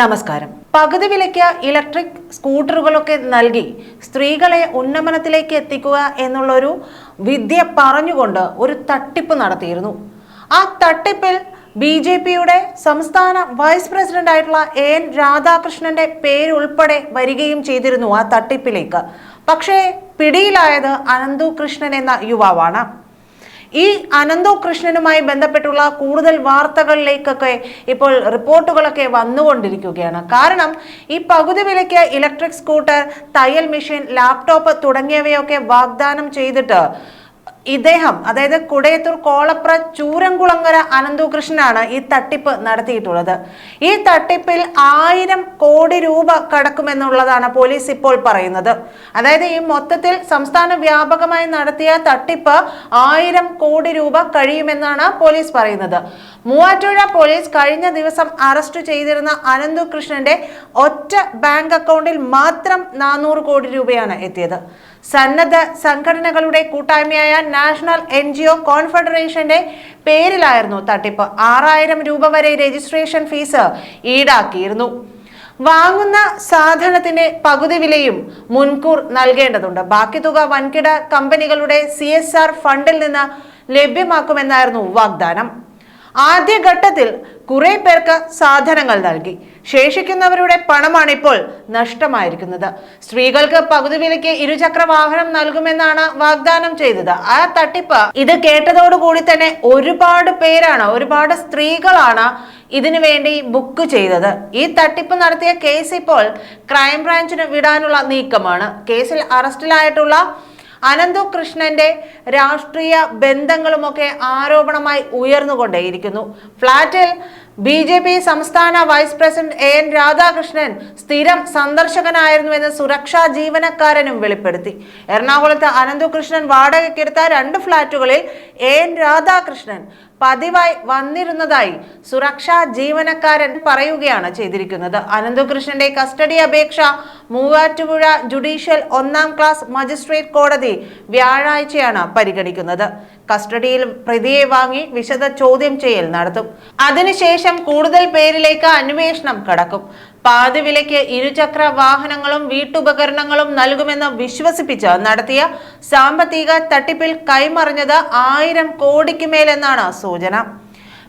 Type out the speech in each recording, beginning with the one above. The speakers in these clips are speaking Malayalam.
നമസ്കാരം. പകുതി വിലയ്ക്ക് ഇലക്ട്രിക് സ്കൂട്ടറുകളൊക്കെ നൽകി സ്ത്രീകളെ ഉന്നമനത്തിലേക്ക് എത്തിക്കുക എന്നുള്ളൊരു വിദ്യ പറഞ്ഞുകൊണ്ട് ഒരു തട്ടിപ്പ് നടത്തിയിരുന്നു. ആ തട്ടിപ്പിൽ BJPയുടെ സംസ്ഥാന വൈസ് പ്രസിഡന്റ് ആയിട്ടുള്ള AN രാധാകൃഷ്ണന്റെ പേരുൾപ്പെടെ വരികയും ചെയ്തിരുന്നു ആ തട്ടിപ്പിലേക്ക്. പക്ഷേ പിടിയിലായത് അനന്തു കൃഷ്ണൻ എന്ന യുവാവാണ്. ഈ അനന്തു കൃഷ്ണനുമായി ബന്ധപ്പെട്ടുള്ള കൂടുതൽ വാർത്തകളിലേക്കൊക്കെ ഇപ്പോൾ റിപ്പോർട്ടുകളൊക്കെ വന്നുകൊണ്ടിരിക്കുകയാണ്. കാരണം ഈ പകുതി വിലയ്ക്ക് ഇലക്ട്രിക് സ്കൂട്ടർ, തയ്യൽ മെഷീൻ, ലാപ്ടോപ്പ് തുടങ്ങിയവയൊക്കെ വാഗ്ദാനം ചെയ്തിട്ട് ഇദ്ദേഹം, അതായത് കുടയത്തൂർ കോളപ്ര ചൂരംകുളങ്ങര അനന്തു കൃഷ്ണനാണ് ഈ തട്ടിപ്പ് നടത്തിയിട്ടുള്ളത്. ഈ തട്ടിപ്പിൽ 1000 കോടി രൂപ കടക്കുമെന്നുള്ളതാണ് പോലീസ് ഇപ്പോൾ പറയുന്നത്. അതായത് ഈ മൊത്തത്തിൽ സംസ്ഥാന വ്യാപകമായി നടത്തിയ തട്ടിപ്പ് 1000 കോടി രൂപ കഴിയുമെന്നാണ് പോലീസ് പറയുന്നത്. മൂവാറ്റുപുഴ പോലീസ് കഴിഞ്ഞ ദിവസം അറസ്റ്റ് ചെയ്തിരുന്ന അനന്തു കൃഷ്ണന്റെ ഒറ്റ ബാങ്ക് അക്കൗണ്ടിൽ മാത്രം 400 കോടി രൂപയാണ് എത്തിയത്. സന്നദ്ധ സംഘടനകളുടെ കൂട്ടായ്മയായ നാഷണൽ NGO കോൺഫെഡറേഷന്റെ പേരിലായിരുന്നു തട്ടിപ്പ്. 6000 രൂപ വരെ രജിസ്ട്രേഷൻ ഫീസ് ഈടാക്കിയിരുന്നു. വാങ്ങുന്ന സാധനത്തിന്റെ പകുതി വിലയും മുൻകൂർ നൽകേണ്ടതുണ്ട്. ബാക്കി തുക വൻകിട കമ്പനികളുടെ CSR ഫണ്ടിൽ നിന്ന് ലഭ്യമാക്കുമെന്നായിരുന്നു വാഗ്ദാനം. ആദ്യഘട്ടത്തിൽ കുറെ പേർക്ക് സാധനങ്ങൾ നൽകി. ശേഷിക്കുന്നവരുടെ പണമാണ് ഇപ്പോൾ നഷ്ടമായിരിക്കുന്നത്. സ്ത്രീകൾക്ക് പകുതി വിലയ്ക്ക് ഇരുചക്ര വാഹനം നൽകുമെന്നാണ് വാഗ്ദാനം ചെയ്തത്. ആ തട്ടിപ്പ് ഇത് കേട്ടതോടുകൂടി തന്നെ ഒരുപാട് സ്ത്രീകളാണ് ഇതിനു വേണ്ടി ബുക്ക് ചെയ്തത്. ഈ തട്ടിപ്പ് നടത്തിയ കേസ് ഇപ്പോൾ ക്രൈംബ്രാഞ്ചിന് വിടാനുള്ള നീക്കമാണ്. കേസിൽ അറസ്റ്റിലായിട്ടുള്ള അനന്തു കൃഷ്ണന്റെ രാഷ്ട്രീയ ബന്ധങ്ങളുമൊക്കെ ആരോപണമായി ഉയർന്നുകൊണ്ടേയിരിക്കുന്നു. ഫ്ളാറ്റിൽ BJP സംസ്ഥാന വൈസ് പ്രസിഡന്റ് AN രാധാകൃഷ്ണൻ സ്ഥിരം സന്ദർശകനായിരുന്നുവെന്ന് സുരക്ഷാ ജീവനക്കാരനും വെളിപ്പെടുത്തി. എറണാകുളത്ത് അനന്തു കൃഷ്ണൻ വാടകയ്ക്കെടുത്ത 2 ഫ്ളാറ്റുകളിൽ AN രാധാകൃഷ്ണൻ പതിവായി വന്നിരുന്നതായി സുരക്ഷാ ജീവനക്കാരൻ പറയുകയാണ് ചെയ്തിരിക്കുന്നത്. അനന്തു കൃഷ്ണന്റെ കസ്റ്റഡി അപേക്ഷ മൂവാറ്റുപുഴ ജുഡീഷ്യൽ 1ാം ക്ലാസ് മജിസ്ട്രേറ്റ് കോടതി വ്യാഴാഴ്ചയാണ് പരിഗണിക്കുന്നത്. കസ്റ്റഡിയിൽ പ്രതിയെ വാങ്ങി വിശദ ചോദ്യം ചെയ്യൽ നടത്തും. അതിനുശേഷം കൂടുതൽ പേരിലേക്ക് അന്വേഷണം കടക്കും. പാതി വിലയ്ക്ക് ഇരുചക്ര വാഹനങ്ങളും വീട്ടുപകരണങ്ങളും നൽകുമെന്ന് വിശ്വസിപ്പിച്ച് നടത്തിയ സാമ്പത്തിക തട്ടിപ്പിൽ കൈമറിഞ്ഞത് 1000 കോടിക്ക് മേലെന്നാണ് സൂചന.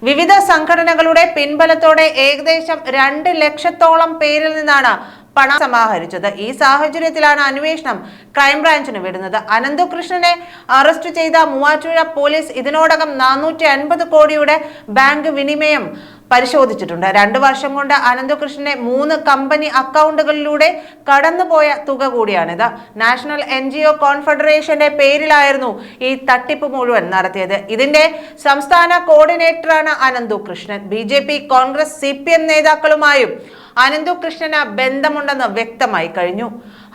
വിവിധ സംഘടനകളുടെ പിൻബലത്തോടെ ഏകദേശം 2 ലക്ഷത്തോളം പേരിൽ നിന്നാണ് പണം സമാഹരിച്ചത്. ഈ സാഹചര്യത്തിലാണ് അന്വേഷണം ക്രൈംബ്രാഞ്ചിന് വിടുന്നത്. അനന്തു കൃഷ്ണനെ അറസ്റ്റ് ചെയ്ത മൂവാറ്റുപുഴ പോലീസ് ഇതിനോടകം 450 കോടിയുടെ ബാങ്ക് വിനിമയം പരിശോധിച്ചിട്ടുണ്ട്. 2 വർഷം കൊണ്ട് അനന്തു കൃഷ്ണന്റെ 3 കമ്പനി അക്കൗണ്ടുകളിലൂടെ കടന്നുപോയ തുക കൂടിയാണിത്. നാഷണൽ NGO കോൺഫെഡറേഷന്റെ പേരിലായിരുന്നു ഈ തട്ടിപ്പ് മുഴുവൻ നടത്തിയത്. ഇതിന്റെ സംസ്ഥാന കോർഡിനേറ്ററാണ് അനന്തു കൃഷ്ണൻ. BJP, കോൺഗ്രസ്, CPM നേതാക്കളുമായും അനന്തു കൃഷ്ണന് ബന്ധമുണ്ടെന്ന് വ്യക്തമായി കഴിഞ്ഞു.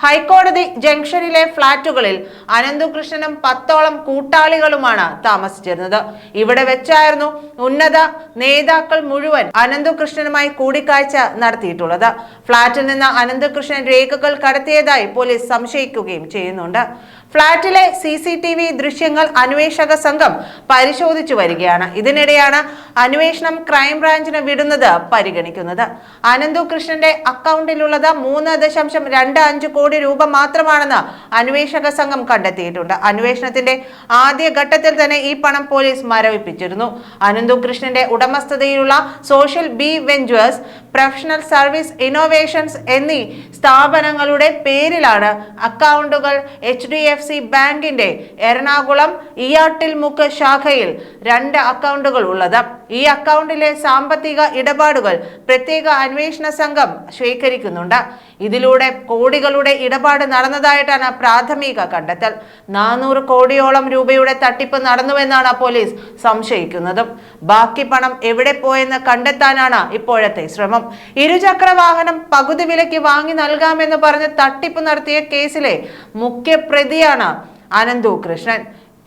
ഹൈക്കോടതി ജംഗ്ഷനിലെ ഫ്ളാറ്റുകളിൽ അനന്തു കൃഷ്ണനും 10ഓളം കൂട്ടാളികളുമാണ് താമസിച്ചിരുന്നത്. ഇവിടെ വെച്ചായിരുന്നു ഉന്നത നേതാക്കൾ മുഴുവൻ അനന്തു കൃഷ്ണനുമായി കൂടിക്കാഴ്ച നടത്തിയിട്ടുള്ളത്. ഫ്ളാറ്റിൽ നിന്ന് അനന്തു കൃഷ്ണൻ രേഖകൾ കടത്തിയതായി പോലീസ് സംശയിക്കുകയും ചെയ്യുന്നുണ്ട്. ഫ്ളാറ്റിലെ CCTV ദൃശ്യങ്ങൾ അന്വേഷക സംഘം പരിശോധിച്ചു വരികയാണ്. ഇതിനിടെയാണ് അന്വേഷണം ക്രൈംബ്രാഞ്ചിന് വിടുന്നത് പരിഗണിക്കുന്നത്. അനന്തു കൃഷ്ണന്റെ അക്കൗണ്ടിലുള്ളത് 3.25 കോടി രൂപ മാത്രമാണെന്ന് അന്വേഷക സംഘം കണ്ടെത്തിയിട്ടുണ്ട്. അന്വേഷണത്തിന്റെ ആദ്യഘട്ടത്തിൽ തന്നെ ഈ പണം പോലീസ് മരവിപ്പിച്ചിരുന്നു. അനന്തു കൃഷ്ണന്റെ ഉടമസ്ഥതയിലുള്ള social B ventures, professional service innovations എന്നീ സ്ഥാപനങ്ങളുടെ പേരിലാണ് അക്കൗണ്ടുകൾ. HDFC ബാങ്കിന്റെ എറണാകുളം ഇയാട്ടിൽമുക്ക് ശാഖയിൽ 2 അക്കൗണ്ടുകൾ ഉള്ളത്. ഈ അക്കൗണ്ടിലെ സാമ്പത്തിക ഇടപാടുകൾ പ്രത്യേക അന്വേഷണ സംഘം ശേഖരിക്കുന്നുണ്ട്. ഇതിലൂടെ കോടികളുടെ ഇടപാട് നടന്നതായിട്ടാണ് പ്രാഥമിക കണ്ടെത്തൽ. 400 കോടിയോളം രൂപയുടെ തട്ടിപ്പ് നടന്നുവെന്നാണ് പോലീസ് സംശയിക്കുന്നതും. ബാക്കി പണം എവിടെ പോയെന്ന് കണ്ടെത്താനാണ് ഇപ്പോഴത്തെ ശ്രമം. ഇരുചക്ര വാഹനം പകുതി വിലയ്ക്ക് വാങ്ങി നൽകാമെന്ന് പറഞ്ഞ് തട്ടിപ്പ് നടത്തിയ കേസിലെ മുഖ്യ പ്രതിയാണ് അനന്തു കൃഷ്ണൻ.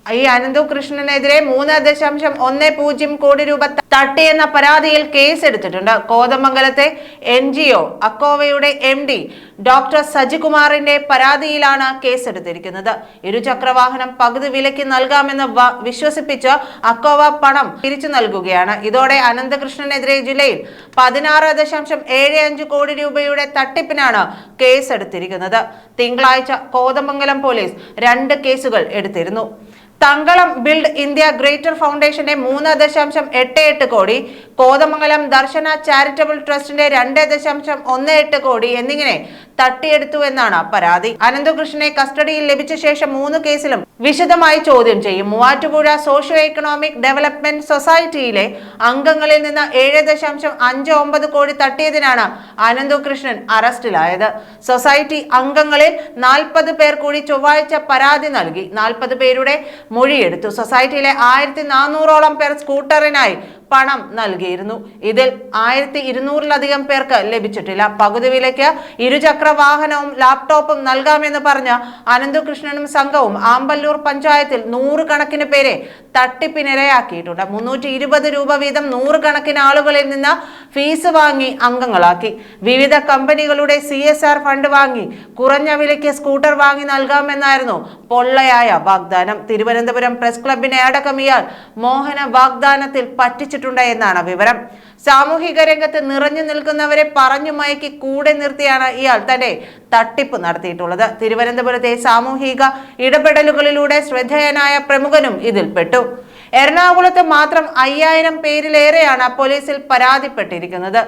ഈ അനന്തു കൃഷ്ണനെതിരെ 3.10 കോടി രൂപ തട്ടിയെന്ന പരാതിയിൽ കേസെടുത്തിട്ടുണ്ട്. കോതമംഗലത്തെ NGO അക്കോവയുടെ MD ഡോക്ടർ സജികുമാറിന്റെ പരാതിയിലാണ് കേസെടുത്തിരിക്കുന്നത്. ഇരുചക്രവാഹനം പകുതി വിലയ്ക്ക് നൽകാമെന്ന് വിശ്വസിപ്പിച്ച് അക്കോവ പണം തിരിച്ചു നൽകുകയാണ്. ഇതോടെ അനന്തകൃഷ്ണനെതിരെ ജില്ലയിൽ 16.75 കോടി രൂപയുടെ തട്ടിപ്പിനാണ് കേസെടുത്തിരിക്കുന്നത്. തിങ്കളാഴ്ച കോതമംഗലം പോലീസ് 2 കേസുകൾ എടുത്തിരുന്നു. തങ്കളം ബിൽഡ് ഇന്ത്യ ഗ്രേറ്റർ ഫൗണ്ടേഷന്റെ 3.88 കോടി, കോതമംഗലം ദർശന ചാരിറ്റബിൾ ട്രസ്റ്റിന്റെ 2.18 കോടി എന്നിങ്ങനെ തട്ടിയെടുത്തു എന്നാണ് പരാതി. അനന്തകൃഷ്ണനെ കസ്റ്റഡിയിൽ ലഭിച്ച ശേഷം 3 കേസിലും വിശദമായി ചോദ്യം ചെയ്യും. മൂവാറ്റുപുഴ സോഷ്യോ എക്കണോമിക് ഡെവലപ്മെന്റ് സൊസൈറ്റിയിലെ അംഗങ്ങളിൽ നിന്ന് 7.59 കോടി തട്ടിയതിനാണ് അനന്തകൃഷ്ണൻ അറസ്റ്റിലായത്. സൊസൈറ്റി അംഗങ്ങളിൽ 40 പേർ കൂടി ചൊവ്വാഴ്ച പരാതി നൽകി. 40 പേരുടെ മൊഴിയെടുത്തു. സൊസൈറ്റിയിലെ 1400ഓളം പേർ സ്കൂട്ടറിനായി പണം നൽകിയിരുന്നു. ഇതിൽ 1200-ലധികം പേർക്ക് ലഭിച്ചിട്ടില്ല. പകുതി വിലയ്ക്ക് ഇരുചക്ര വാഹനവും ലാപ്ടോപ്പും നൽകാമെന്ന് പറഞ്ഞ അനന്തകൃഷ്ണനും സംഘവും ആമ്പല്ലൂർ പഞ്ചായത്തിൽ 100 കണക്കിന് പേരെ തട്ടിപ്പിനിരയാക്കിയിട്ടുണ്ട്. 320 രൂപ വീതം 100 കണക്കിന് ആളുകളിൽ നിന്ന് ഫീസ് വാങ്ങി അംഗങ്ങളാക്കി. വിവിധ കമ്പനികളുടെ CSR ഫണ്ട് വാങ്ങി കുറഞ്ഞ വിലയ്ക്ക് സ്കൂട്ടർ വാങ്ങി നൽകാമെന്നായിരുന്നു പൊള്ളയായ വാഗ്ദാനം. തിരുവനന്തപുരം പ്രസ് ക്ലബിനെ അടക്കം ഇയാൾ മോഹന വാഗ്ദാനത്തിൽ പറ്റിച്ചിട്ടുണ്ട് എന്നാണ് വിവരം. സാമൂഹിക രംഗത്ത് നിറഞ്ഞു നിൽക്കുന്നവരെ പറഞ്ഞു മയക്കി കൂടെ നിർത്തിയാണ് ഇയാൾ തന്റെ തട്ടിപ്പ് നടത്തിയിട്ടുള്ളത്. തിരുവനന്തപുരത്തെ സാമൂഹിക ഇടപെടലുകളിലൂടെ ശ്രദ്ധേയനായ പ്രമുഖനും ഇതിൽപ്പെട്ടു. എറണാകുളത്ത് മാത്രം 5000 പേരിലേറെയാണ് പോലീസിൽ പരാതിപ്പെട്ടിരിക്കുന്നത്.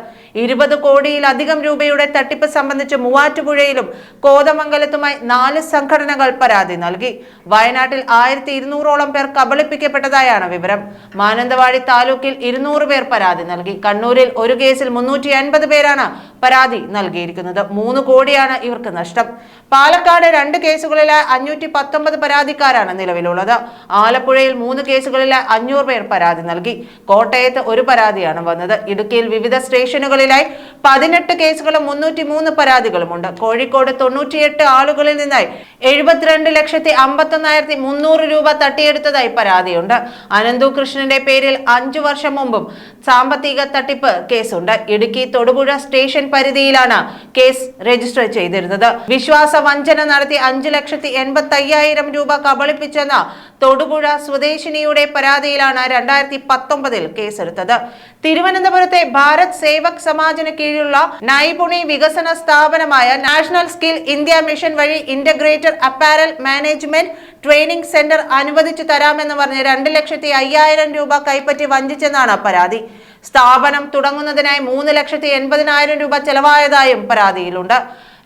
20 കോടിയിലധികം രൂപയുടെ തട്ടിപ്പ് സംബന്ധിച്ച് മൂവാറ്റുപുഴയിലും കോതമംഗലത്തുമായി 4 സംഘടനകൾ പരാതി നൽകി. വയനാട്ടിൽ 1200ഓളം പേർ കബളിപ്പിക്കപ്പെട്ടതായാണ് വിവരം. മാനന്തവാടി താലൂക്കിൽ 200 പേർ പരാതി നൽകി. കണ്ണൂരിൽ ഒരു കേസിൽ 350 പേരാണ് പരാതി നൽകിയിരിക്കുന്നത്. 3 കോടിയാണ് ഇവർക്ക് നഷ്ടം. പാലക്കാട് 2 കേസുകളിലായി 519 പരാതിക്കാരാണ് നിലവിലുള്ളത്. ആലപ്പുഴയിൽ 3 കേസുകളിൽ 500 പേർ പരാതി നൽകി. കോട്ടയത്ത് 1 പരാതിയാണ് വന്നത്. ഇടുക്കിയിൽ വിവിധ സ്റ്റേഷനുകളിലായി 18 കേസുകളും 303 പരാതികളുമുണ്ട്. കോഴിക്കോട് 98 ആളുകളിൽ നിന്നായി 72,51,300 രൂപ തട്ടിയെടുത്തതായി പരാതിയുണ്ട്. അനന്തകൃഷ്ണന്റെ പേരിൽ 5 വർഷം മുമ്പും സാമ്പത്തിക തട്ടിപ്പ് കേസുണ്ട്. ഇടുക്കി തൊടുപുഴ സ്റ്റേഷൻ പരിധിയിലാണ് കേസ് രജിസ്റ്റർ ചെയ്തിരുന്നത്. വിശ്വാസ വഞ്ചന നടത്തി 5,85,000 രൂപ കബളിപ്പിച്ചെന്ന തൊടുപുഴ സ്വദേശിനിയുടെ പരാതിയിലാണ് 2019 കേസെടുത്തത്. തിരുവനന്തപുരത്തെ ഭാരത് സേവക് സമാജിന് കീഴിലുള്ള നൈപുണി വികസന സ്ഥാപനമായ നാഷണൽ സ്കിൽ ഇന്ത്യ മിഷൻ വഴി integrated apparel management training centre അനുവദിച്ചു തരാമെന്ന് പറഞ്ഞ് 2,05,000 രൂപ കൈപ്പറ്റി വഞ്ചിച്ചെന്നാണ് പരാതി. സ്ഥാപനം തുടങ്ങുന്നതിനായി 3,80,000 രൂപ ചെലവായതായും പരാതിയിലുണ്ട്.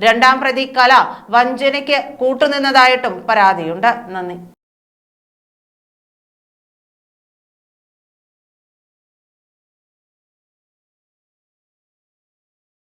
2ാം പ്രതി കല വഞ്ചനയ്ക്ക് കൂട്ടുനിന്നതായിട്ടും പരാതിയുണ്ട്. നന്ദി.